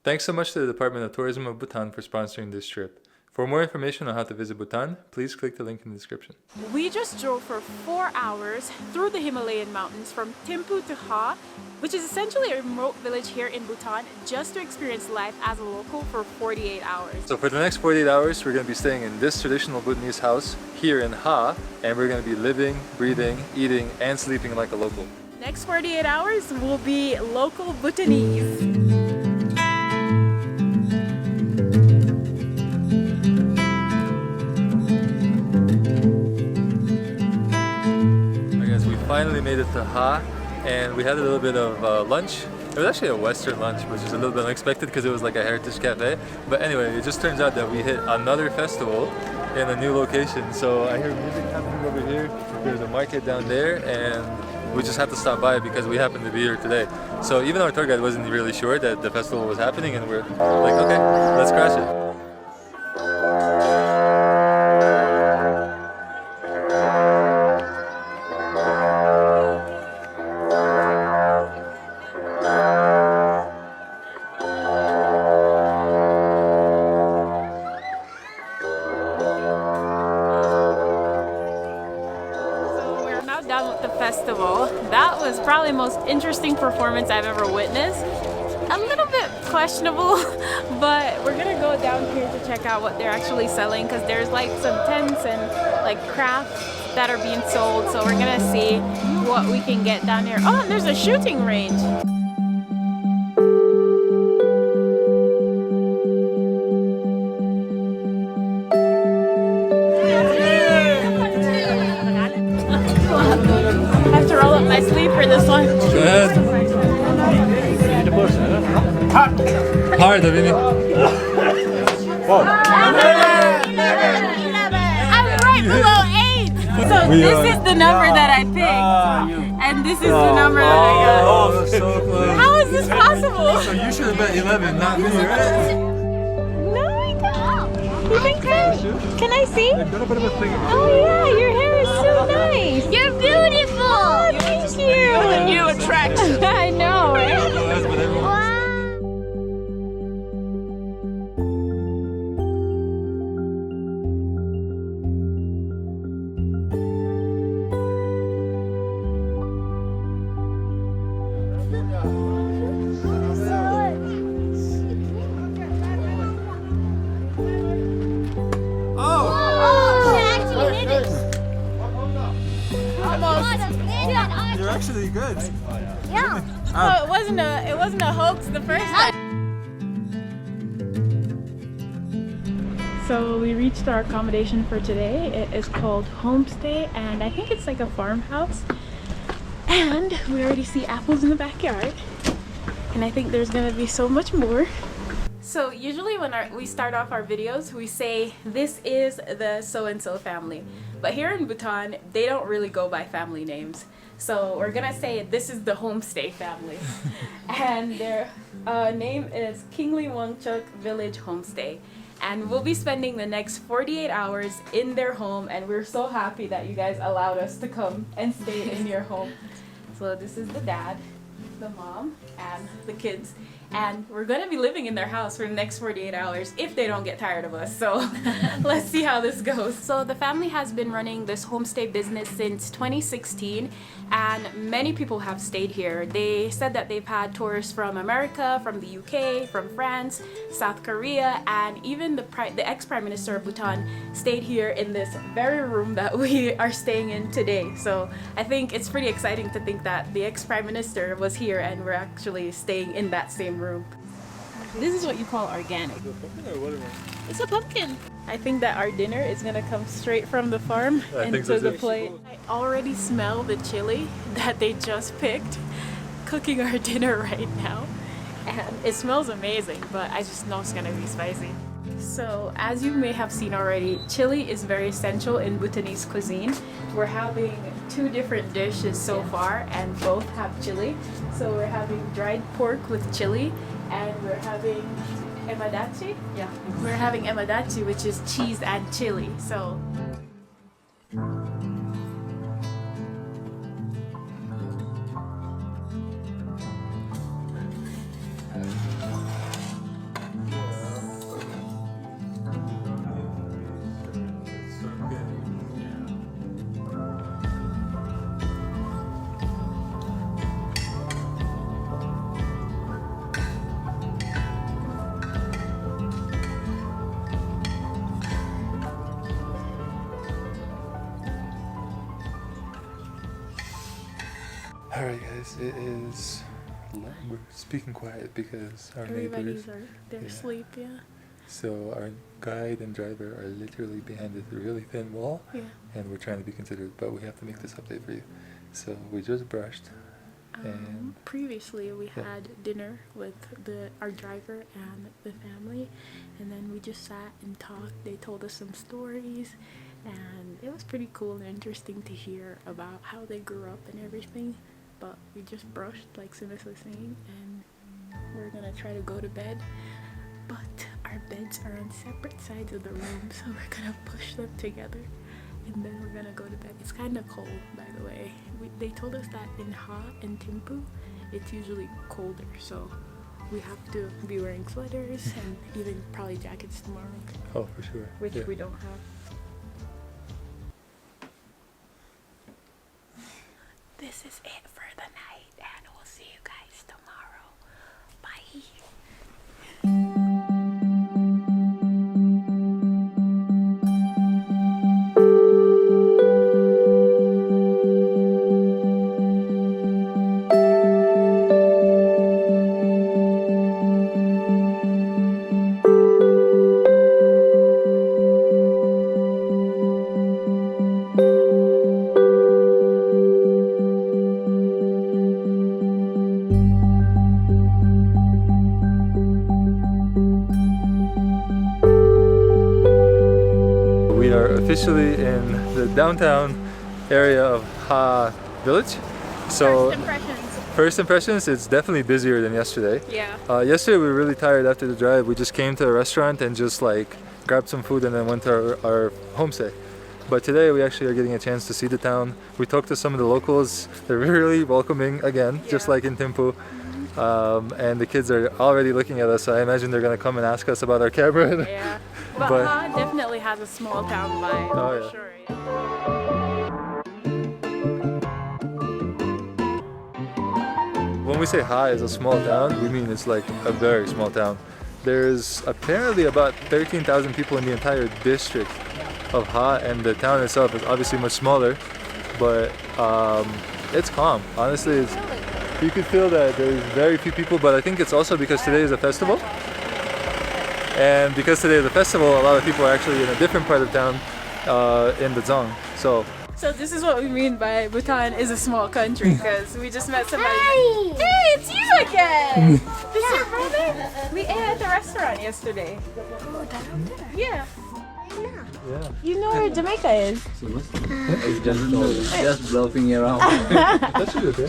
Thanks so much to the Department of Tourism of Bhutan for sponsoring this trip. For more information on how to visit Bhutan, please click the link in the description. We just drove for 4 hours through the Himalayan mountains from Thimphu to Haa, which is essentially a remote village here in Bhutan, just to experience life as a local for 48 hours. So for the next 48 hours, we're going to be staying in this traditional Bhutanese house here in Haa, and we're going to be living, breathing, eating, and sleeping like a local. Next 48 hours will be local Bhutanese. Finally made it to Haa, and we had a little bit of lunch. It was actually a Western lunch, which is a little bit unexpected because it was like a heritage cafe. But anyway, it just turns out that we hit another festival in a new location. So I hear music happening over here. There's a market down there, and we just had to stop by because we happened to be here today. So even our tour guide wasn't really sure that the festival was happening, and we're like, okay, let's crash it. Festival. That was probably the most interesting performance I've ever witnessed. A little bit questionable, but we're gonna go down here to check out what they're actually selling, because there's like some tents and like crafts that are being sold, so we're gonna see what we can get down here. Oh, and there's a shooting range. My sleep for this one. Good. Hard, Davini. I'm right below 8. So this is the number that I picked, and this is the number that I got. Oh, so close. How is this possible? So you should have bet 11, not me, right? No, I don't. You think so? Can I see? Oh yeah, your hair is so nice. You're beautiful. Oh, thank you. You attract. I know. You're actually good. Yeah. Oh, it wasn't a hoax the first time. So we reached our accommodation for today. It is called Homestay, and I think it's like a farmhouse. And we already see apples in the backyard, and I think there's gonna be so much more. So usually when we start off our videos, we say this is the so-and-so family. But here in Bhutan, they don't really go by family names. So we're gonna say this is the Homestay family. And their name is Kinley Wangchuk Village Homestay. And we'll be spending the next 48 hours in their home, and we're so happy that you guys allowed us to come and stay in your home. So this is the dad, the mom, and the kids. And we're gonna be living in their house for the next 48 hours if they don't get tired of us. So let's see how this goes. So the family has been running this homestay business since 2016, and many people have stayed here. They said that they've had tourists from America, from the UK, from France, South Korea, and even the ex-Prime Minister of Bhutan stayed here in this very room that we are staying in today. So I think it's pretty exciting to think that the ex-Prime Minister was here and we're actually staying in that same room. This is what you call organic. Is it a pumpkin or what? It's a pumpkin. I think that our dinner is gonna come straight from the farm into the plate. I already smell the chili that they just picked cooking our dinner right now. And it smells amazing, but I just know it's gonna be spicy. So as you may have seen already, chili is very essential in Bhutanese cuisine. We're having 2 different dishes so far, and both have chili. So we're having dried pork with chili, and we're having emadachi. Yeah, we're having emadachi, which is cheese and chili. So guys, it is. We're speaking quiet because our Everybody's neighbors. they're Yeah. asleep, yeah. So our guide and driver are literally behind this really thin wall, Yeah. and we're trying to be considerate, but we have to make this update for you. So we just brushed, and Previously, we Yeah. had dinner with our driver and the family, and then we just sat and talked. They told us some stories, and it was pretty cool and interesting to hear about how they grew up and everything. But we just brushed, like Simis was saying, and we're gonna try to go to bed. But our beds are on separate sides of the room, so we're gonna push them together, and then we're gonna go to bed. It's kind of cold, by the way. They told us that in Haa and Thimphu, it's usually colder, so we have to be wearing sweaters and even probably jackets tomorrow, oh, for sure. which Yeah. we don't have. This is it for the night, and we'll see you guys tomorrow. Bye. We are officially in the downtown area of Haa Village. So first impressions, it's definitely busier than yesterday. Yeah. Yesterday we were really tired after the drive. We just came to a restaurant and just like grabbed some food and then went to our homestay. But today we actually are getting a chance to see the town. We talked to some of the locals. They're really welcoming again, just Yeah. like in Thimphu. And the kids are already looking at us, so I imagine they're gonna come and ask us about our camera. Yeah. But But- Haa definitely has a small town vibe, Oh, for yeah. sure. Yeah. When we say Haa is a small town, we mean it's like a very small town. There's apparently about 13,000 people in the entire district of Haa, and the town itself is obviously much smaller, but it's calm. Honestly, you could feel that there's very few people, but I think it's also because today is a festival. And because today is a festival, a lot of people are actually in a different part of town in the Dzong. So So this is what we mean by Bhutan is a small country, because we just met somebody. Hi! Hey, it's you again! This is your brother? We ate at the restaurant yesterday. Yeah. yeah. You know where Jamaica is? Just bluffing around. That should be okay.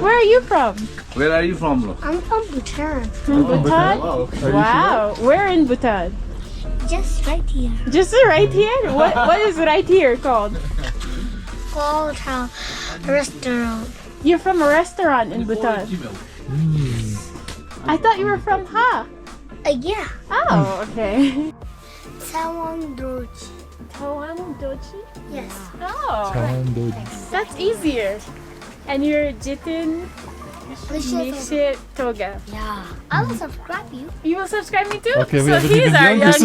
Where are you from? Where are you from, bro? I'm from Bhutan. From Bhutan? Wow. Wow. Where in Bhutan? Just right here. Just right here? What is right here called? Called a restaurant. You're from a restaurant in Bhutan. I thought you were from Ha. Yeah. Oh, okay. Someone Doji. Tawan Dochi? Yes. Oh, that's easier. And you're Jitin Nishit Toga. Yeah. I will subscribe you. You will subscribe me too? Okay, we so have an he's even our younger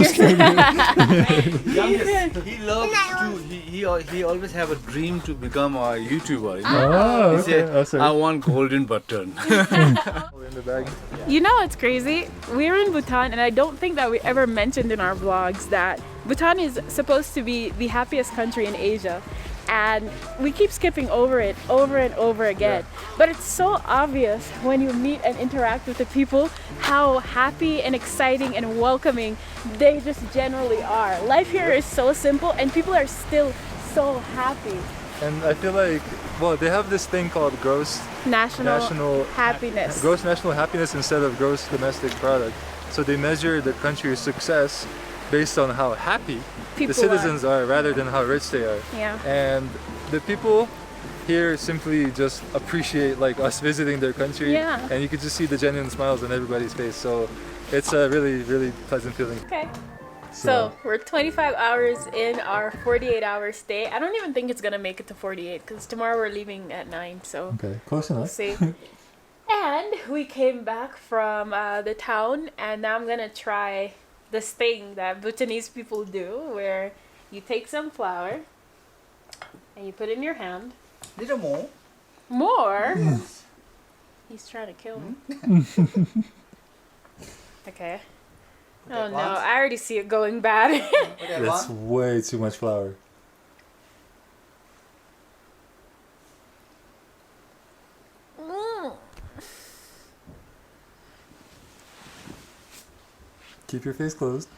youngest. He loves to. He always have a dream to become a YouTuber. You know? Oh, He okay. said, Oh, sorry. I want golden button. In the bag. You know what's crazy? We're in Bhutan, and I don't think that we ever mentioned in our vlogs that Bhutan is supposed to be the happiest country in Asia. And we keep skipping over it over and over again. But it's so obvious when you meet and interact with the people how happy and exciting and welcoming they just generally are. Life here is so simple, and people are still so happy. And I feel like, well, they have this thing called gross National happiness. gross national happiness instead of gross domestic product. So they measure the country's success based on how happy People the citizens are rather than how rich they are. Yeah. And the people here simply just appreciate like us visiting their country. Yeah. And you could just see the genuine smiles on everybody's face. So it's a really, really pleasant feeling. Okay. So we're 25 hours in our 48-hour stay. I don't even think it's gonna make it to 48 because tomorrow we're leaving at 9. So Okay, close we'll enough. see. And we came back from the town, and now I'm gonna try this thing that Bhutanese people do, where you take some flour and you put it in your hand. Little more. More? He's trying to kill me. Okay. Oh no, I already see it going bad. That's way too much flour. Keep your face closed.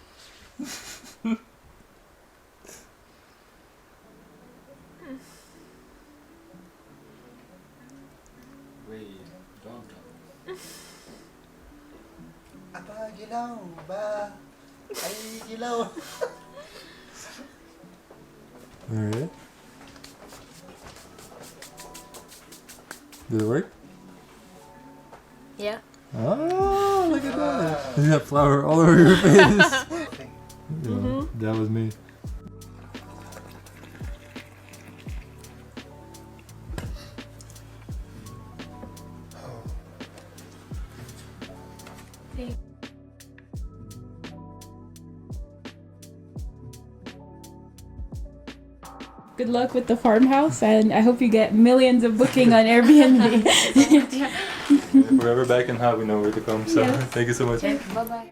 Wait, don't. Apa gilaw ba? Ay gilaw. Alright. Did it work? Yeah. Oh, look at that. You have flour all over your face. Yeah, that was me. Good luck with the farmhouse, and I hope you get millions of booking on Airbnb. If we're ever back in Haa, we know where to come. So thank you so much. Bye-bye.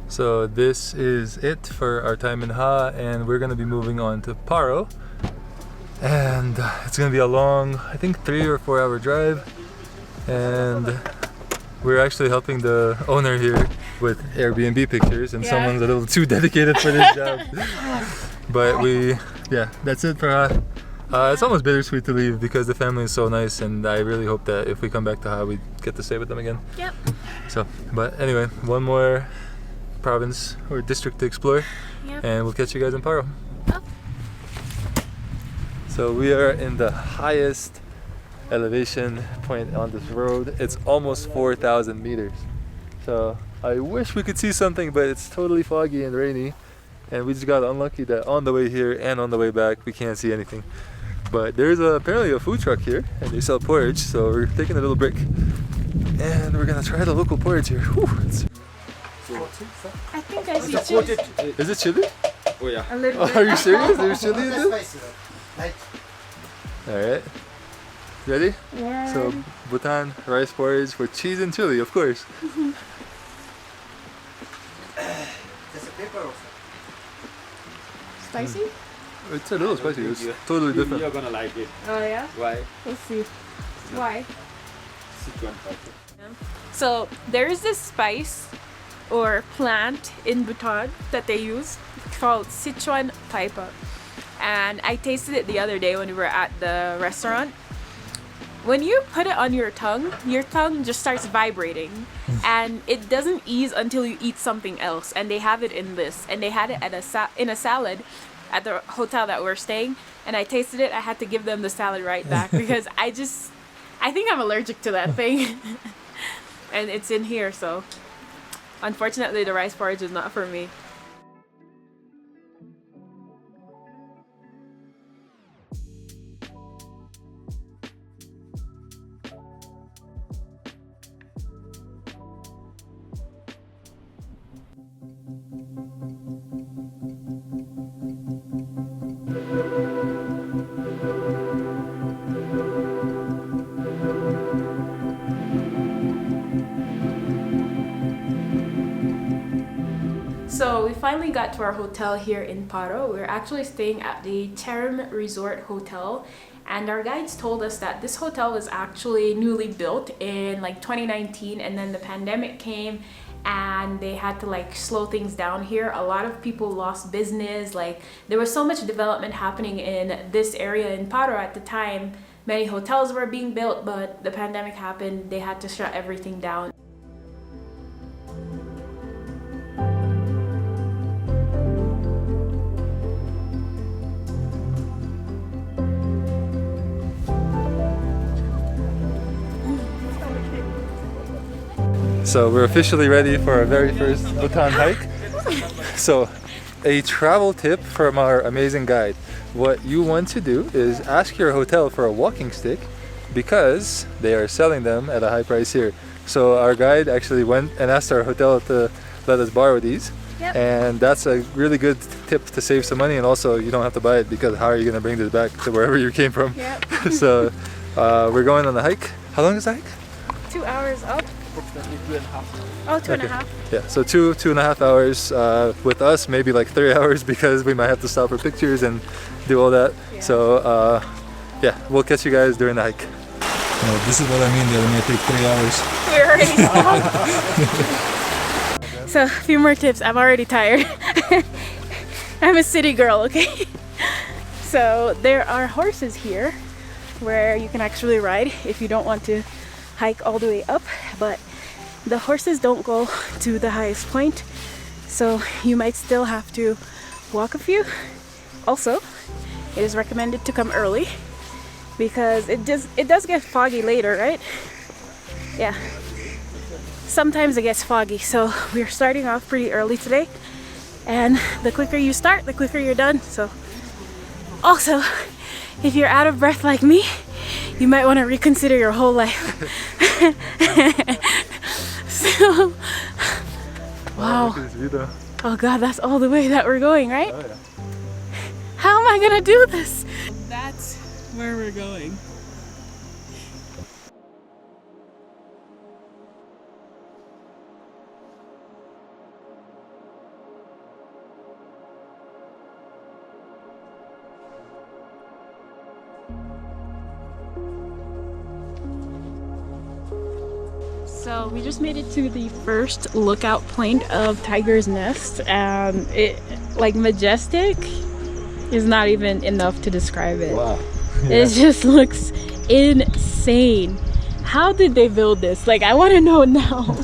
So this is it for our time in Haa, and we're gonna be moving on to Paro. And it's gonna be a long, I think 3 or 4 hour drive. And we're actually helping the owner here with Airbnb pictures, and someone's a little too dedicated for this job. But that's it for Haa. It's almost bittersweet to leave because the family is so nice, and I really hope that if we come back to Haa, we get to stay with them again. Yep. So, but anyway, one more province or district to explore, and we'll catch you guys in Paro. Oh. So we are in the highest elevation point on this road. It's almost 4,000 meters. So I wish we could see something, but it's totally foggy and rainy. And we just got unlucky that on the way here and on the way back we can't see anything. But there's apparently a food truck here, and they sell porridge, so we're taking a little break. And we're gonna try the local porridge here. Whew, I think I see chili. is it chili? Oh yeah. A little bit. Are you serious? There's chili in this? Alright. Ready? Yeah. So, Bhutan rice porridge with cheese and chili, of course. There's a paper also. Spicy? It's a little spicy. It's totally different. You're gonna like it. Oh yeah? Why? Let's see. Why? Sichuan pepper. So there's this spice or plant in Bhutan that they use called Sichuan pepper. And I tasted it the other day when we were at the restaurant. When you put it on your tongue just starts vibrating, and it doesn't ease until you eat something else. And they have it in this, and they had it at in a salad at the hotel that we're staying. And I tasted it. I had to give them the salad right back because I think I'm allergic to that thing. And it's in here, so unfortunately the rice porridge is not for me. So we finally got to our hotel here in Paro. We're actually staying at the Tsherim Resort Hotel, and our guides told us that this hotel was actually newly built in like 2019, and then the pandemic came and they had to like slow things down here. A lot of people lost business. Like there was so much development happening in this area in Paro at the time. Many hotels were being built, but the pandemic happened. They had to shut everything down. So we're officially ready for our very first Bhutan hike. So a travel tip from our amazing guide. What you want to do is ask your hotel for a walking stick because they are selling them at a high price here. So our guide actually went and asked our hotel to let us borrow these. Yep. And that's a really good tip to save some money, and also you don't have to buy it because how are you going to bring this back to wherever you came from? Yep. So we're going on the hike. How long is the hike? 2 hours up. Approximately 2.5 hours. Oh, two and a half. Yeah, so 2.5 hours with us, maybe like 3 hours because we might have to stop for pictures and do all that. Yeah. So yeah, we'll catch you guys during the hike. This is what I mean that it might take 3 hours. We're already stopped. So, a few more tips. I'm already tired. I'm a city girl, okay? So, there are horses here where you can actually ride if you don't want to hike all the way up, but the horses don't go to the highest point, so you might still have to walk a few. Also, it is recommended to come early because it does get foggy later, right? Yeah, sometimes it gets foggy, so we're starting off pretty early today, and the quicker you start, the quicker you're done. So also, if you're out of breath like me, you might want to reconsider your whole life. So, wow. Look at this view though. Oh god, that's all the way that we're going, right? Oh, yeah. How am I gonna do this? That's where we're going. So we just made it to the first lookout point of Tiger's Nest, and it, like, majestic is not even enough to describe it. Wow. It just looks insane. How did they build this? Like, I want to know now.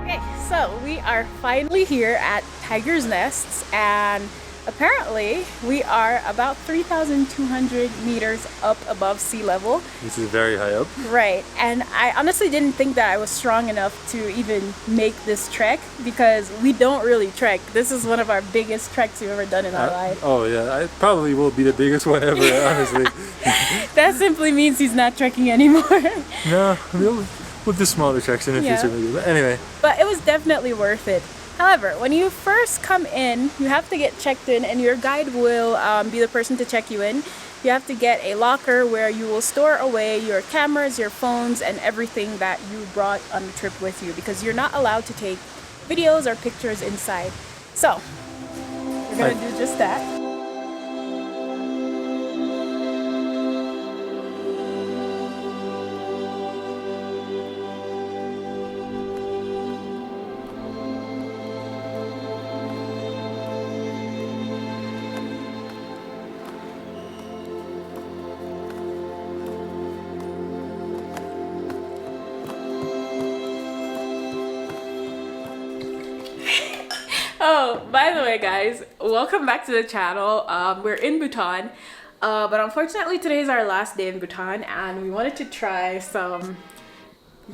Okay, so we are finally here at Tiger's Nests, and apparently we are about 3,200 meters up above sea level. This is very high up. Right, and I honestly didn't think that I was strong enough to even make this trek because we don't really trek. This is one of our biggest treks we've ever done in our life. Oh yeah, it probably will be the biggest one ever, honestly. That simply means he's not trekking anymore. No, we'll do smaller treks in the Yeah. future maybe. But anyway. But it was definitely worth it. However, when you first come in, you have to get checked in, and your guide will be the person to check you in. You have to get a locker where you will store away your cameras, your phones, and everything that you brought on the trip with you, because you're not allowed to take videos or pictures inside. So, we're gonna do just that. Oh, by the way, guys, welcome back to the channel. We're in Bhutan, but unfortunately today is our last day in Bhutan, and we wanted to try some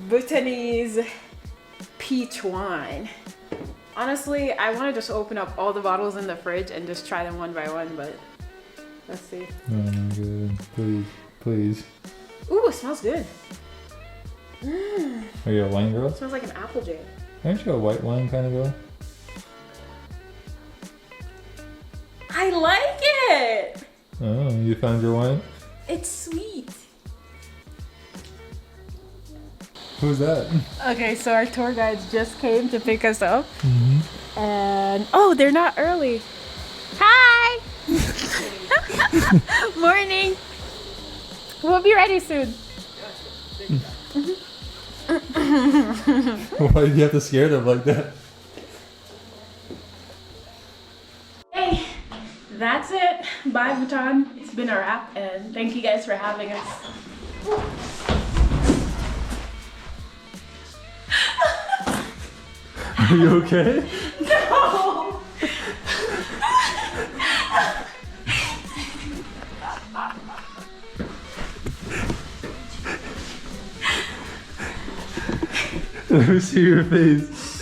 Bhutanese peach wine. Honestly, I want to just open up all the bottles in the fridge and just try them one by one, but let's see. Oh my god, please, please. Ooh, it smells good. Are you a wine girl? It smells like an apple jam. Aren't you a white wine kind of girl? I like it! Oh, you found your wine? It's sweet. Who's that? Okay, so our tour guides just came to pick us up. And oh, they're not early. Hi! Morning. We'll be ready soon. Why did you have to scare them like that? Hey, that's it. Bye, Bhutan. It's been a wrap, and thank you guys for having us. Are you okay? No! Let me see your face.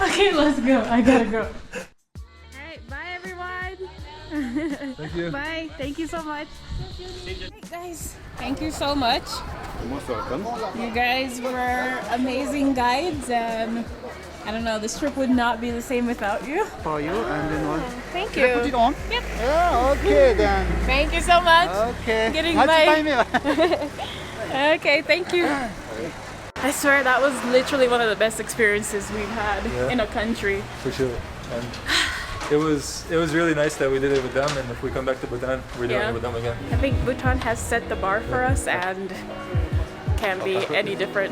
Okay, let's go. I gotta go. Alright, bye everyone. Thank you. Bye. Thank you so much. Hey guys, thank you so much. You're most welcome. You guys were amazing guides, and I don't know, this trip would not be the same without you. For you, and then what? Thank Can I put it you. on? Yep. Yeah, okay then. Thank you so much. Okay. Getting Much my- time. Okay, thank you. I swear that was literally one of the best experiences we've had in a country. For sure. And it was really nice that we did it with them, and if we come back to Bhutan, we're doing it with them again. I think Bhutan has set the bar for us and can't be any different.